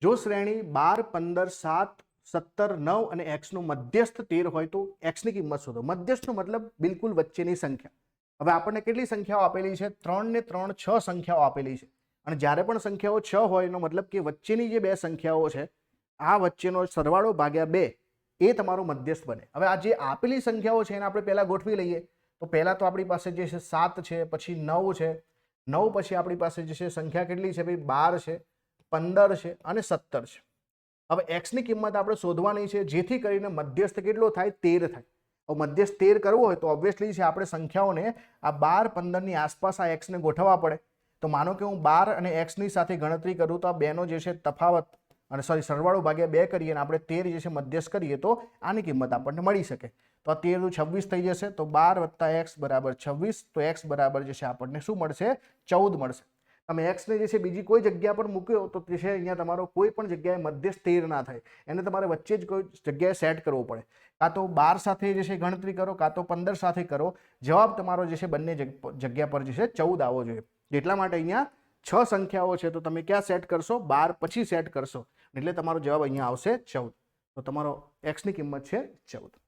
જો શ્રેણી 12, 15, 7, 17, 9 અને એક્સનું મધ્યસ્થ 13 હોય તો એક્સની કિંમત શોધો. મધ્યસ્થનો મતલબ બિલકુલ વચ્ચેની સંખ્યા. હવે આપણને કેટલી સંખ્યાઓ આપેલી છે? 3 ને 3 6 સંખ્યાઓ આપેલી છે. અને જ્યારે પણ સંખ્યાઓ 6 હોય એનો મતલબ કે વચ્ચેની જે બે સંખ્યાઓ છે આ વચ્ચેનો સરવાળો ભાગ્યા 2 એ તમારો મધ્યસ્થ બને. હવે આ જે આપેલી સંખ્યાઓ છે એને આપણે પહેલા ગોઠવી લઈએ. તો પહેલા તો આપણી પાસે જે છે 7 છે, પછી 9 છે, 9 પછી આપણી પાસે જે છે સંખ્યા કેટલી છે ભાઈ? 12 છે, 15 છે અને 17 છે. હવે એક્સની કિંમત આપણે શોધવાની છે જેથી કરીને મધ્યસ્થ કેટલો થાય? 13 થાય. હવે મધ્યસ્થ 13 કરવો હોય તો ઓબ્વિયસલી છે આપણે સંખ્યાઓને આ 12, 15 ની આસપાસ આ એક્સને ગોઠવવા પડે. તો માનો કે હું 12 અને એક્સની સાથે ગણતરી કરું તો આ બેનો જે છે તફાવત અને સરવાળો ભાગ્યા 2 કરીએ અને આપણે 13 જે છે મધ્યસ્થ કરીએ તો આની કિંમત આપણને મળી શકે. તો આ 13 નું 26 થઈ જશે. તો 12 + x બરાબર 26. તો x બરાબર જે છે આપણને શું મળશે? 14 મળશે. તમે x ને જે છે બીજી કોઈ જગ્યા પર મૂક્યો તો જે છે અહીંયા તમારો કોઈ પણ જગ્યાએ મધ્યસ્થ 13 ના થાય. એને તમારે વચ્ચે જ કોઈ જગ્યાએ સેટ કરવો પડે. કાં તો 12 સાથે જે છે ગણતરી કરો, કાં તો 15 સાથે કરો. જવાબ તમારો જે છે બંને જગ્યા પર જે છે 14 આવવો જોઈએ. એટલા માટે અહીંયા 6 સંખ્યાઓ છે તો તમે ક્યાં સેટ કરશો? 12 પછી સેટ કરશો એટલે તમારો જવાબ અહીંયા આવશે 14. તો તમારો x ની કિંમત છે 14.